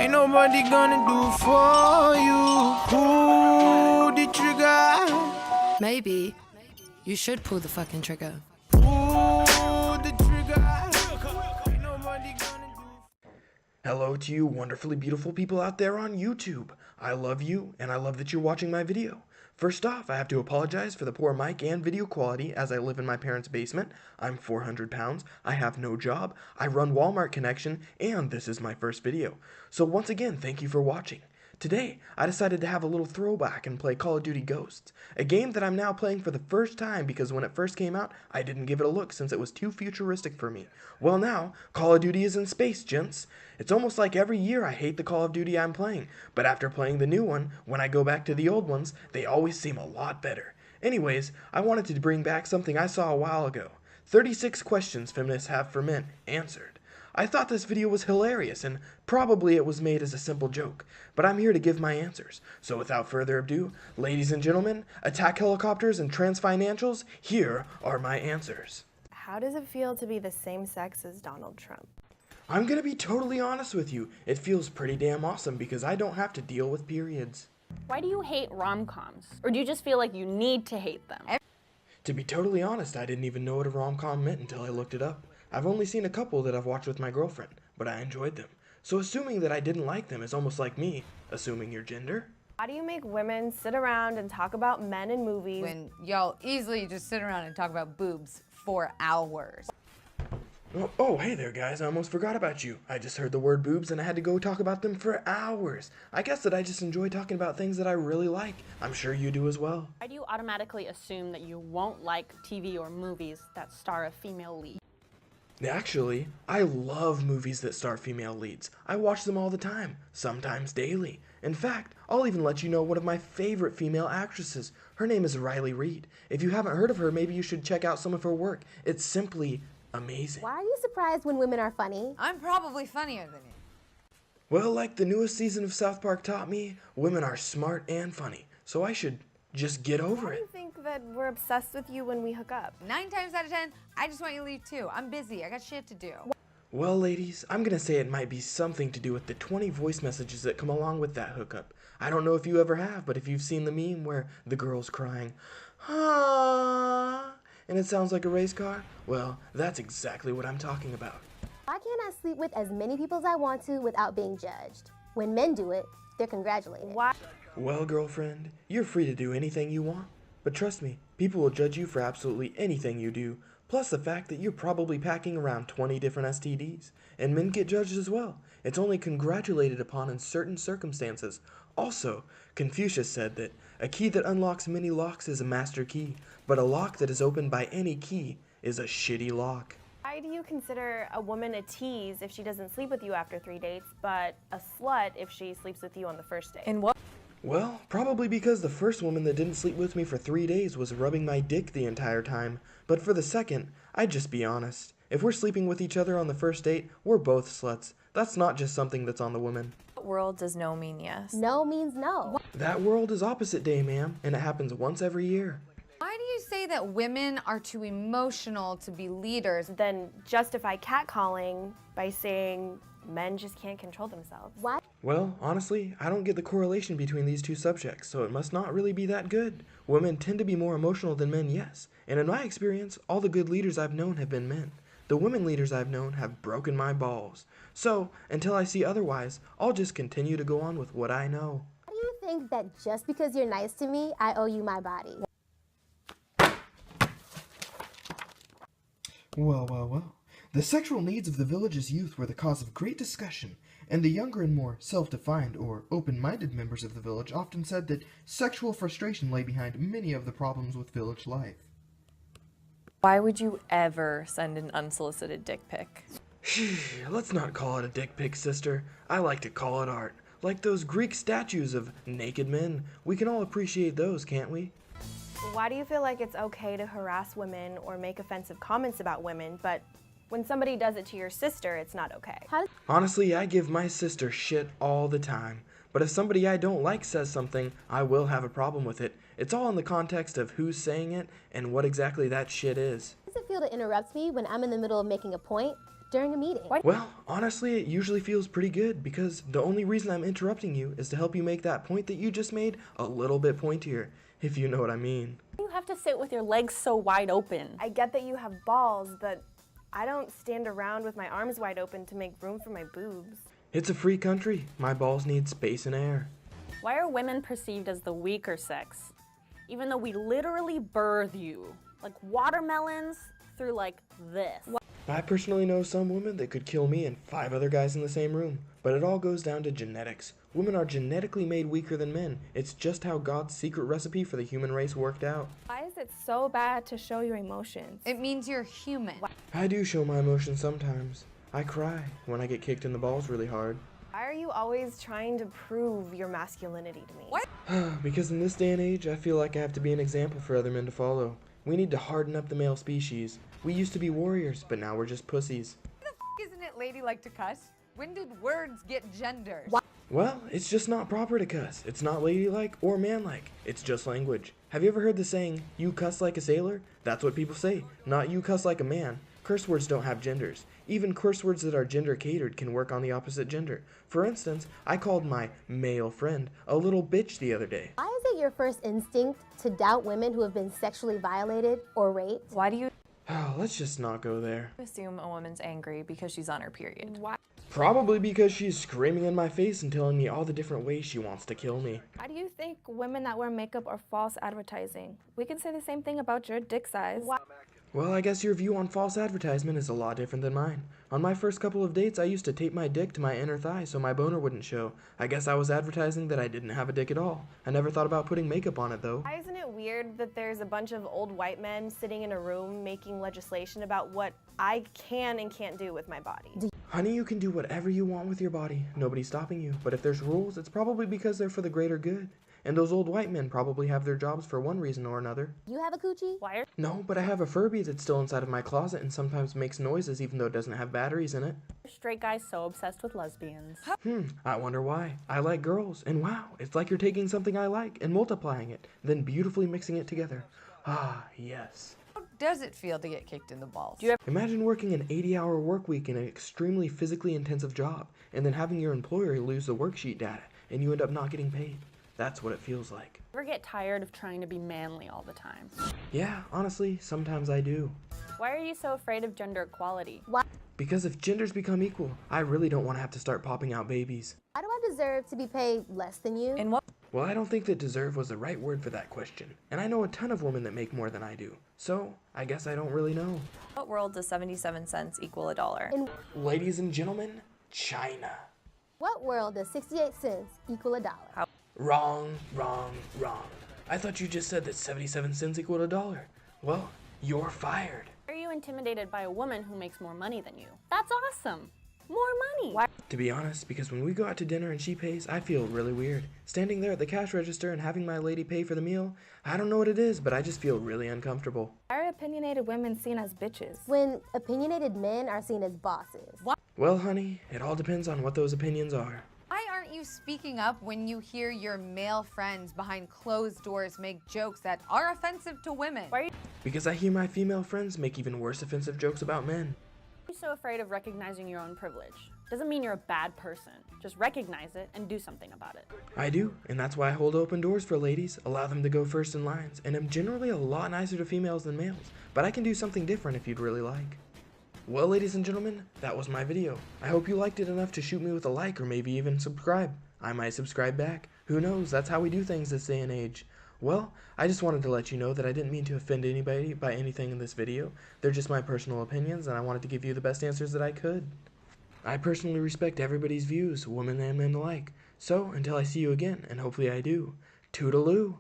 Ain't nobody gonna do for you. Pull the trigger. Maybe you should pull the fucking trigger. Pull the trigger. Ain't nobody gonna do. Hello to you wonderfully beautiful people out there on YouTube. I love you, and I love that you're watching my video. First off, I have to apologize for the poor mic and video quality as I live in my parents' basement. I'm 400 pounds, I have no job, I run Walmart Connection, and this is my first video. So once again, thank you for watching. Today, I decided to have a little throwback and play Call of Duty Ghosts, a game that I'm now playing for the first time because when it first came out, I didn't give it a look since it was too futuristic for me. Well now, Call of Duty is in space, gents. It's almost like every year I hate the Call of Duty I'm playing, but after playing the new one, when I go back to the old ones, they always seem a lot better. Anyways, I wanted to bring back something I saw a while ago. 36 questions feminists have for men, answered. I thought this video was hilarious, and probably it was made as a simple joke, but I'm here to give my answers. So without further ado, ladies and gentlemen, attack helicopters and trans financials, here are my answers. How does it feel to be the same sex as Donald Trump? I'm gonna be totally honest with you, it feels pretty damn awesome because I don't have to deal with periods. Why do you hate rom-coms? Or do you just feel like you need to hate them? To be totally honest, I didn't even know what a rom-com meant until I looked it up. I've only seen a couple that I've watched with my girlfriend, but I enjoyed them. So assuming that I didn't like them is almost like me assuming your gender. How do you make women sit around and talk about men in movies when y'all easily just sit around and talk about boobs for hours? Oh, hey there guys, I almost forgot about you. I just heard the word boobs and I had to go talk about them for hours. I guess that I just enjoy talking about things that I really like. I'm sure you do as well. Why do you automatically assume that you won't like TV or movies that star a female lead? Actually, I love movies that star female leads. I watch them all the time, sometimes daily. In fact, I'll even let you know one of my favorite female actresses. Her name is Riley Reid. If you haven't heard of her, maybe you should check out some of her work. It's simply amazing. Why are you surprised when women are funny? I'm probably funnier than you. Well, like the newest season of South Park taught me, women are smart and funny. So I should just get over Why do you it. think that we're obsessed with you when we hook up? 9 times out of 10, I just want you to leave too. I'm busy, I got shit to do. Well, ladies, I'm gonna say it might be something to do with the 20 voice messages that come along with that hookup. I don't know if you ever have, but if you've seen the meme where the girl's crying, ah, and it sounds like a race car, well, that's exactly what I'm talking about. Why can't I sleep with as many people as I want to without being judged? When men do it, they're congratulated. Why? Well, girlfriend, you're free to do anything you want. But trust me, people will judge you for absolutely anything you do, plus the fact that you're probably packing around 20 different STDs. And men get judged as well. It's only congratulated upon in certain circumstances. Also, Confucius said that a key that unlocks many locks is a master key, but a lock that is opened by any key is a shitty lock. Why do you consider a woman a tease if she doesn't sleep with you after 3 dates, but a slut if she sleeps with you on the first date? And what? Well, probably because the first woman that didn't sleep with me for 3 days was rubbing my dick the entire time. But for the second, I'd just be honest. If we're sleeping with each other on the first date, we're both sluts. That's not just something that's on the women. What world does no mean yes? No means no. That world is opposite day, ma'am, and it happens once every year. Why do you say that women are too emotional to be leaders? Then justify catcalling by saying men just can't control themselves. Why? Well, honestly, I don't get the correlation between these two subjects, so it must not really be that good. Women tend to be more emotional than men, yes. And in my experience, all the good leaders I've known have been men. The women leaders I've known have broken my balls. So, until I see otherwise, I'll just continue to go on with what I know. Why do you think that just because you're nice to me, I owe you my body? Well. The sexual needs of the village's youth were the cause of great discussion, and the younger and more self-defined or open-minded members of the village often said that sexual frustration lay behind many of the problems with village life. Why would you ever send an unsolicited dick pic? Let's not call it a dick pic, sister. I like to call it art. Like those Greek statues of naked men. We can all appreciate those, can't we? Why do you feel like it's okay to harass women or make offensive comments about women, but when somebody does it to your sister, it's not okay? Honestly, I give my sister shit all the time. But if somebody I don't like says something, I will have a problem with it. It's all in the context of who's saying it and what exactly that shit is. How does it feel to interrupt me when I'm in the middle of making a point? during a meeting? Well, honestly, it usually feels pretty good because the only reason I'm interrupting you is to help you make that point that you just made a little bit pointier, if you know what I mean. You have to sit with your legs so wide open. I get that you have balls, but I don't stand around with my arms wide open to make room for my boobs. It's a free country. My balls need space and air. Why are women perceived as the weaker sex? Even though we literally birth you, like watermelons, through like this. I personally know some women that could kill me and 5 other guys in the same room, but it all goes down to genetics. Women are genetically made weaker than men. It's just how God's secret recipe for the human race worked out. Why is it so bad to show your emotions? It means you're human. I do show my emotions sometimes. I cry when I get kicked in the balls really hard. Why are you always trying to prove your masculinity to me? What? Because in this day and age, I feel like I have to be an example for other men to follow. We need to harden up the male species. We used to be warriors, but now we're just pussies. Why the f isn't it ladylike to cuss? When did words get gendered? Well, it's just not proper to cuss. It's not ladylike or manlike. It's just language. Have you ever heard the saying, you cuss like a sailor? That's what people say, not you cuss like a man. Curse words don't have genders. Even curse words that are gender catered can work on the opposite gender. For instance, I called my male friend a little bitch the other day. Why is it your first instinct to doubt women who have been sexually violated or raped? Why do you Let's just not go there. assume a woman's angry because she's on her period? Probably because she's screaming in my face and telling me all the different ways she wants to kill me. Why do you think women that wear makeup are false advertising? We can say the same thing about your dick size. Well, I guess your view on false advertisement is a lot different than mine. On my first couple of dates, I used to tape my dick to my inner thigh so my boner wouldn't show. I guess I was advertising that I didn't have a dick at all. I never thought about putting makeup on it, though. Why isn't it weird that there's a bunch of old white men sitting in a room making legislation about what I can and can't do with my body? Honey, you can do whatever you want with your body. Nobody's stopping you. But if there's rules, it's probably because they're for the greater good. And those old white men probably have their jobs for one reason or another. You have a coochie? Why are No, but I have a Furby that's still inside of my closet and sometimes makes noises even though it doesn't have batteries in it. straight guys so obsessed with lesbians? I wonder why. I like girls, and wow, it's like you're taking something I like and multiplying it, then beautifully mixing it together. Ah, yes. How does it feel to get kicked in the balls? Imagine working an 80-hour work week in an extremely physically intensive job, and then having your employer lose the worksheet data, and you end up not getting paid. That's what it feels like. Ever get tired of trying to be manly all the time? Yeah, honestly, sometimes I do. Why are you so afraid of gender equality? Because if genders become equal, I really don't want to have to start popping out babies. Why do I deserve to be paid less than you? In what Well, I don't think that deserve was the right word for that question, and I know a ton of women that make more than I do, so I guess I don't really know. world does 77 cents equal $1? Ladies and gentlemen, China. What world does 68 cents equal $1? Wrong, wrong, wrong. I thought you just said that 77 cents equaled $1. Well, you're fired. Are you intimidated by a woman who makes more money than you? That's awesome! More money! To be honest, because when we go out to dinner and she pays, I feel really weird. Standing there at the cash register and having my lady pay for the meal, I don't know what it is, but I just feel really uncomfortable. Why are opinionated women seen as bitches? When opinionated men are seen as bosses. Well, honey, it all depends on what those opinions are. Why aren't you speaking up when you hear your male friends behind closed doors make jokes that are offensive to women? Why are you Because I hear my female friends make even worse offensive jokes about men. so afraid of recognizing your own privilege? Doesn't mean you're a bad person. Just recognize it and do something about it. I do, and that's why I hold open doors for ladies, allow them to go first in lines, and I'm generally a lot nicer to females than males, but I can do something different if you'd really like. Well, ladies and gentlemen, that was my video. I hope you liked it enough to shoot me with a like or maybe even subscribe. I might subscribe back. Who knows, that's how we do things this day and age. Well, I just wanted to let you know that I didn't mean to offend anybody by anything in this video. They're just my personal opinions, and I wanted to give you the best answers that I could. I personally respect everybody's views, women and men alike. So, until I see you again, and hopefully I do, toodaloo!